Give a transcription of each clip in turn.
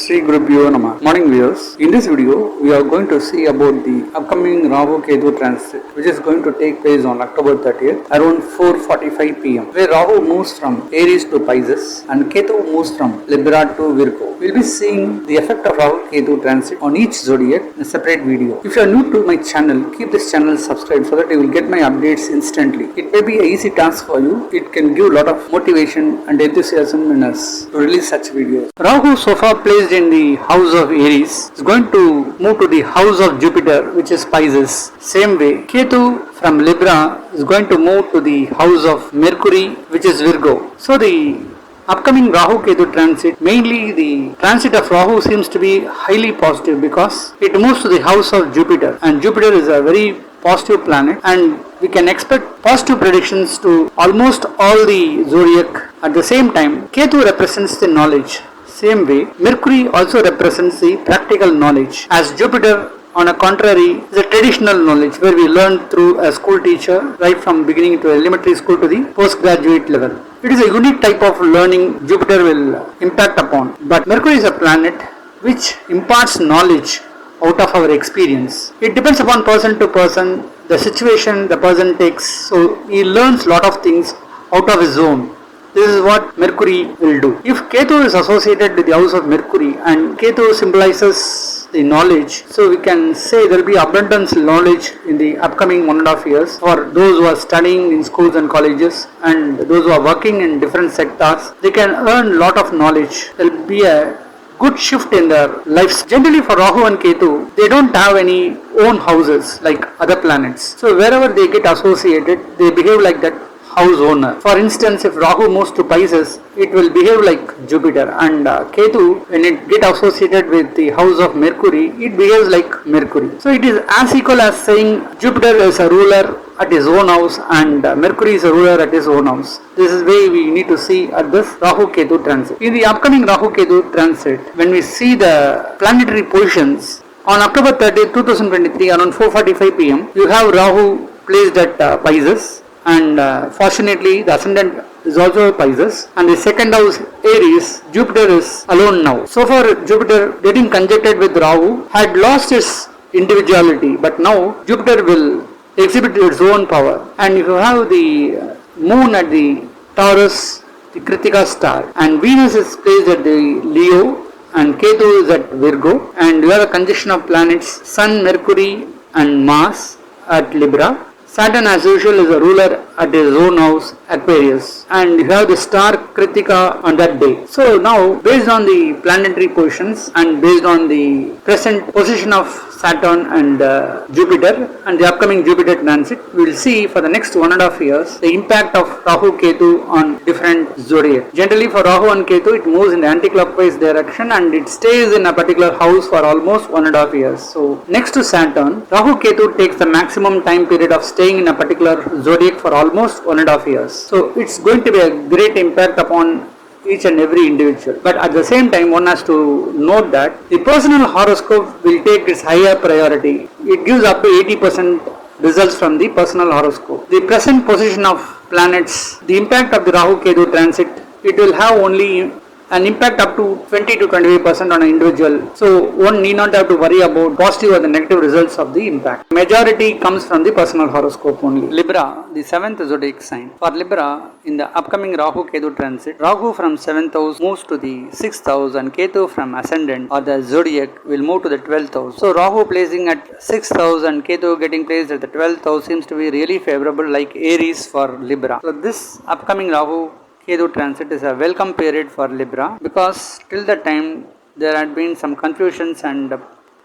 Sri Gurubhyo Namah. Morning viewers. In this video, we are going to see about the upcoming Rahu Ketu transit, which is going to take place on October 30th around 4:45 p.m. where Rahu moves from Aries to Pisces and Ketu moves from Libra to Virgo. We'll be seeing the effect of Rahu Ketu transit on each zodiac in a separate video. If you are new to my channel, keep this channel subscribed so that you will get my updates instantly. It may be an easy task for you. It can give a lot of motivation and enthusiasm in us to release such videos. Rahu, so far placed in the house of Aries, is going to move to the house of Jupiter, which is Pisces. Same way, Ketu from Libra is going to move to the house of Mercury, which is Virgo. So the upcoming Rahu Ketu transit, mainly the transit of Rahu seems to be highly positive because it moves to the house of Jupiter, and Jupiter is a very positive planet, and we can expect positive predictions to almost all the zodiac. At the same time, Ketu represents the knowledge. Same way, Mercury also represents the practical knowledge, as Jupiter on a contrary is a traditional knowledge where we learn through a school teacher right from beginning to elementary school to the postgraduate level. It is a unique type of learning Jupiter will impact upon, but Mercury is a planet which imparts knowledge out of our experience. It depends upon person to person, the situation the person takes, so he learns lot of things out of his own. This is what Mercury will do. If Ketu is associated with the house of Mercury and Ketu symbolizes the knowledge, so we can say there will be abundance knowledge in the upcoming 1.5 years for those who are studying in schools and colleges and those who are working in different sectors. They can earn lot of knowledge. There will be a good shift in their lives. Generally for Rahu and Ketu, they don't have any own houses like other planets. So wherever they get associated, they behave like that house owner. For instance, if Rahu moves to Pisces, it will behave like Jupiter, and Ketu, when it get associated with the house of Mercury, it behaves like Mercury. So it is as equal as saying Jupiter is a ruler at his own house and Mercury is a ruler at his own house. This is way we need to see at this Rahu Ketu transit. In the upcoming Rahu Ketu transit, when we see the planetary positions, on October 30th, 2023 around 4:45 p.m, you have Rahu placed at Pisces, and fortunately the ascendant is also Pisces, and the second house Aries, Jupiter is alone now. So far Jupiter getting conjuncted with Rahu had lost its individuality, but now Jupiter will exhibit its own power. And if you have the moon at the Taurus, the Kritika star, and Venus is placed at the Leo, and Ketu is at Virgo, and you have a conjunction of planets Sun, Mercury and Mars at Libra. Saturn as usual is a ruler at his own house, Aquarius, and you have the star Kritika on that day. So now, based on the planetary positions and based on the present position of Saturn and Jupiter and the upcoming Jupiter transit, we will see for the next 1.5 years the impact of Rahu Ketu on different zodiac. Generally for Rahu and Ketu, it moves in the anti-clockwise direction and it stays in a particular house for almost 1.5 years. So next to Saturn, Rahu Ketu takes the maximum time period of staying in a particular zodiac for almost 1.5 years. So it's going to be a great impact upon each and every individual. But at the same time, one has to note that the personal horoscope will take its higher priority. It gives up to 80% results from the personal horoscope. The present position of planets, the impact of the Rahu Ketu transit, it will have only an impact up to 20 to 25% on an individual. So one need not have to worry about positive or the negative results of the impact. Majority comes from the personal horoscope only. Libra, the 7th zodiac sign. For Libra, in the upcoming Rahu Ketu transit, Rahu from 7th house moves to the 6th house and Ketu from ascendant or the zodiac will move to the 12th house. So Rahu placing at 6th house and Ketu getting placed at the 12th house seems to be really favorable like Aries for Libra. So this upcoming Rahu Ketu transit is a welcome period for Libra because till the time there had been some confusions and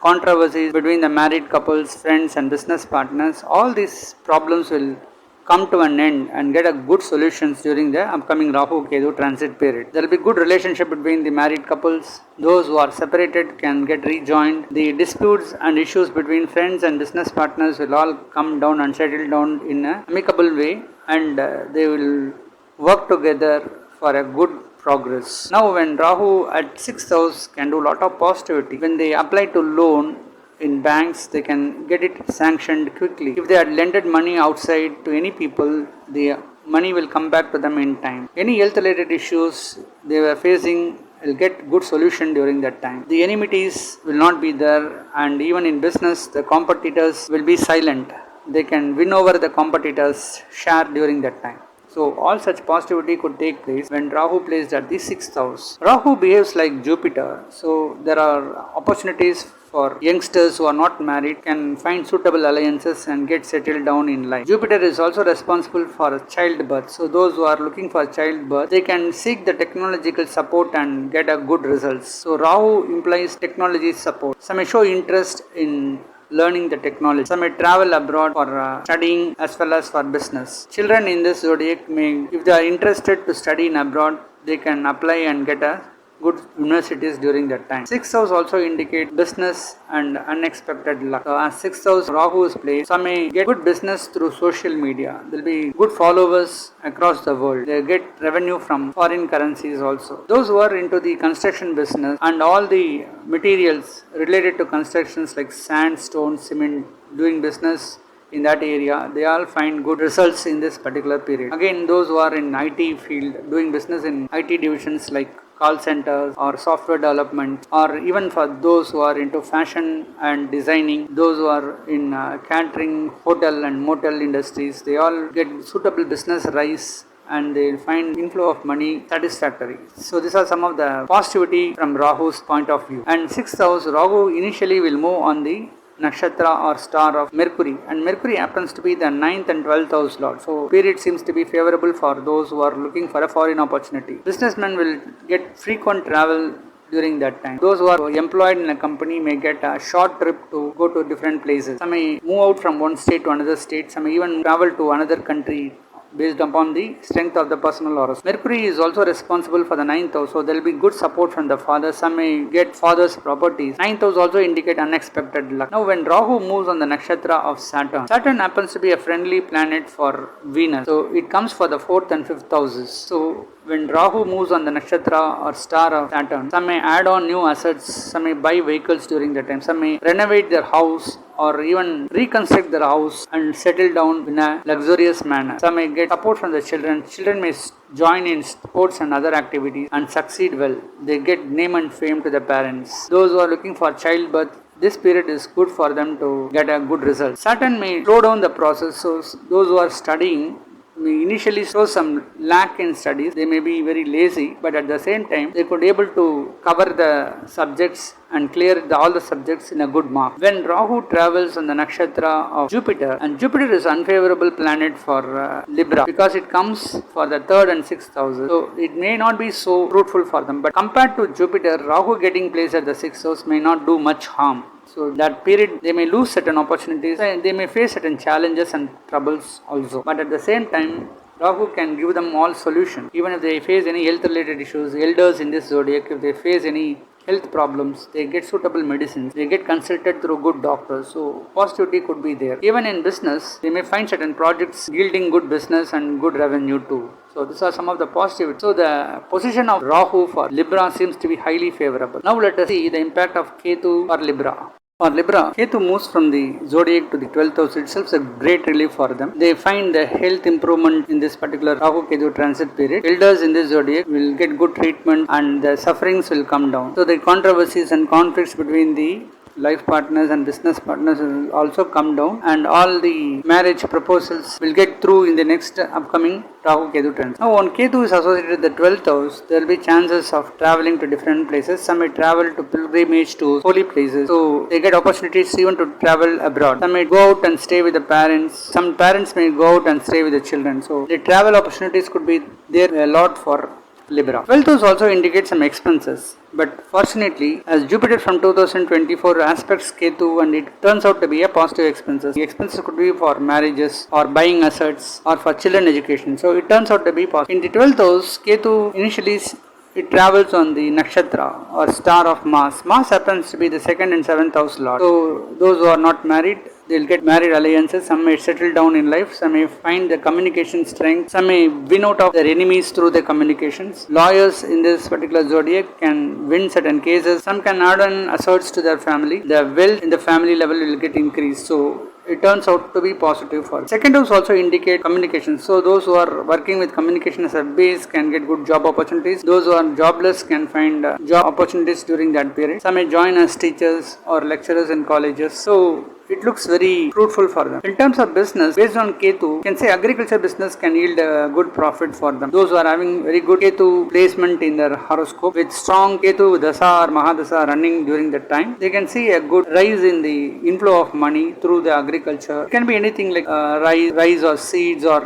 controversies between the married couples, friends and business partners. All these problems will come to an end and get a good solutions during the upcoming Rahu Ketu transit period. There will be good relationship between the married couples. Those who are separated can get rejoined. The disputes and issues between friends and business partners will all come down and settle down in an amicable way, and they will work together for a good progress. Now when Rahu at 6th house can do lot of positivity, when they apply to loan in banks, they can get it sanctioned quickly. If they had lended money outside to any people, the money will come back to them in time. Any health related issues they were facing will get good solution during that time. The enmities will not be there, and even in business the competitors will be silent. They can win over the competitors' share during that time. So all such positivity could take place when Rahu placed at the 6th house. Rahu behaves like Jupiter, so there are opportunities for youngsters who are not married can find suitable alliances and get settled down in life. Jupiter is also responsible for childbirth, so those who are looking for childbirth, they can seek the technological support and get a good results. So Rahu implies technology support. Some may show interest in learning the technology. Some may travel abroad for studying as well as for business. Children in this zodiac may, if they are interested to study in abroad, they can apply and get a good universities during that time. 6th house also indicate business and unexpected luck. So as 6th house Rahu is placed, some may get good business through social media. There will be good followers across the world. They get revenue from foreign currencies also. Those who are into the construction business and all the materials related to constructions like sand, stone, cement, doing business in that area, they all find good results in this particular period. Again, those who are in IT field, doing business in IT divisions like call centers or software development, or even for those who are into fashion and designing, those who are in catering, hotel and motel industries, they all get suitable business rise and they will find inflow of money satisfactory. So these are some of the positivity from Rahu's point of view. And 6th house, Rahu initially will move on the Nakshatra or star of Mercury, and Mercury happens to be the 9th and 12th house lord. So period seems to be favorable for those who are looking for a foreign opportunity. Businessmen will get frequent travel during that time. Those who are employed in a company may get a short trip to go to different places. Some may move out from one state to another state. Some may even travel to another country based upon the strength of the personal horoscope. Mercury is also responsible for the 9th house, so there will be good support from the father. Some may get father's properties. 9th house also indicate unexpected luck. Now when Rahu moves on the nakshatra of Saturn, Saturn happens to be a friendly planet for Venus, so it comes for the 4th and 5th houses. So when Rahu moves on the nakshatra or star of Saturn, some may add on new assets, some may buy vehicles during that time, some may renovate their house or even reconstruct their house and settle down in a luxurious manner. Some may get support from the children. Children may join in sports and other activities and succeed well. They get name and fame to the parents. Those who are looking for childbirth, this period is good for them to get a good result. Saturn may slow down the process, so those who are studying may initially show some lack in studies. They may be very lazy, but at the same time they could able to cover the subjects and clear all the subjects in a good mark. When Rahu travels on the nakshatra of Jupiter, and Jupiter is unfavorable planet for Libra because it comes for the 3rd and 6th houses, so it may not be so fruitful for them. But compared to Jupiter, Rahu getting placed at the 6th house may not do much harm. So that period they may lose certain opportunities and they may face certain challenges and troubles also. But at the same time, Rahu can give them all solution. Even if they face any health related issues, elders in this zodiac, if they face any health problems, they get suitable medicines, they get consulted through good doctors. So positivity could be there. Even in business, they may find certain projects yielding good business and good revenue too. So these are some of the positivities. So the position of Rahu for Libra seems to be highly favorable. Now let us see the impact of Ketu for Libra. For Libra, Ketu moves from the zodiac to the 12th house itself is a great relief for them. They find the health improvement in this particular Rahu Ketu transit period. Elders in this zodiac will get good treatment and the sufferings will come down. So the controversies and conflicts between the life partners and business partners will also come down, and all the marriage proposals will get through in the next upcoming Rahu Ketu transit. Now when Ketu is associated with the 12th house, there will be chances of traveling to different places. Some may travel to pilgrimage to holy places, so they get opportunities even to travel abroad. Some may go out and stay with the parents. Some parents may go out and stay with the children. So the travel opportunities could be there a lot for Libra. 12th house also indicates some expenses, but fortunately, as Jupiter from 2024 aspects Ketu and it turns out to be a positive expenses. The expenses could be for marriages or buying assets or for children education. So it turns out to be positive. In the 12th house, Ketu initially it travels on the nakshatra or star of Mars. Mars happens to be the 2nd and 7th house lord. So those who are not married, they will get married alliances. Some may settle down in life. Some may find the communication strength. Some may win out of their enemies through their communications. Lawyers in this particular zodiac can win certain cases. Some can add on asserts to their family. The wealth in the family level will get increased. So it turns out to be positive for them. Second house also indicate communication. So those who are working with communication as a base can get good job opportunities. Those who are jobless can find job opportunities during that period. Some may join as teachers or lecturers in colleges. So it looks very fruitful for them. In terms of business, based on Ketu, you can say agriculture business can yield a good profit for them. Those who are having very good Ketu placement in their horoscope with strong Ketu Dasa or Mahadasa running during that time, they can see a good rise in the inflow of money through the agriculture. It can be anything like rice or seeds or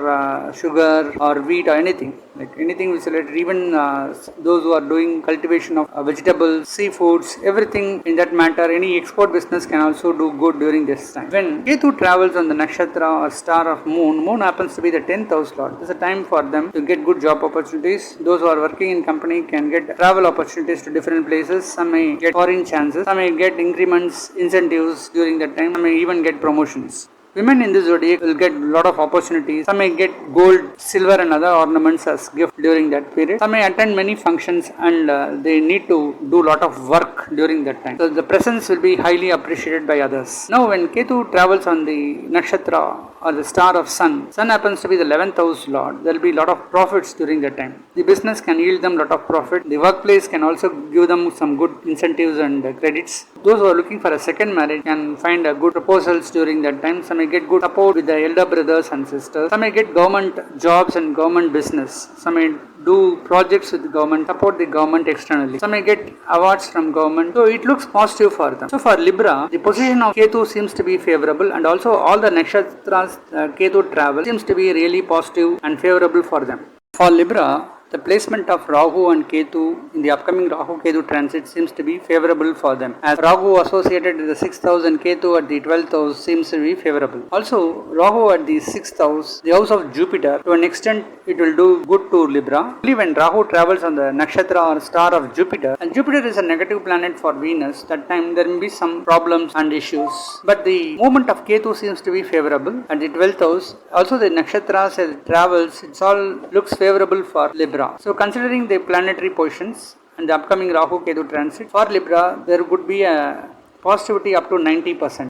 sugar or wheat or anything. Like anything which is related, even those who are doing cultivation of vegetables, seafoods, everything in that matter, any export business can also do good during this time. When Ketu travels on the Nakshatra or star of moon happens to be the 10th house lord. This is a time for them to get good job opportunities. Those who are working in company can get travel opportunities to different places. Some may get foreign chances. Some may get increments, incentives during that time. Some may even get promotions. Women in this zodiac will get a lot of opportunities. Some may get gold, silver and other ornaments as gift during that period. Some may attend many functions and they need to do a lot of work during that time. So the presence will be highly appreciated by others. Now when Ketu travels on the Nakshatra or the star of Sun happens to be the 11th house lord. There will be a lot of profits during that time. The business can yield them a lot of profit. The workplace can also give them some good incentives and credits. Those who are looking for a second marriage can find good proposals during that time. Some may get good support with the elder brothers and sisters. Some may get government jobs and government business. Some may do projects with the government, support the government externally. Some may get awards from government. So it looks positive for them. So for Libra, the position of Ketu seems to be favorable and also all the nakshatras Ketu travel seems to be really positive and favorable for them. For Libra, the placement of Rahu and Ketu in the upcoming Rahu Ketu transit seems to be favorable for them. As Rahu associated with the 6th house and Ketu at the 12th house seems to be favorable. Also, Rahu at the 6th house, the house of Jupiter, to an extent it will do good to Libra. Only when Rahu travels on the nakshatra or star of Jupiter, and Jupiter is a negative planet for Venus, that time there may be some problems and issues. But the movement of Ketu seems to be favorable at the 12th house. Also the nakshatras as it travels, it all looks favorable for Libra. So considering the planetary positions and the upcoming Rahu Ketu transit, for Libra there would be a positivity up to 90%.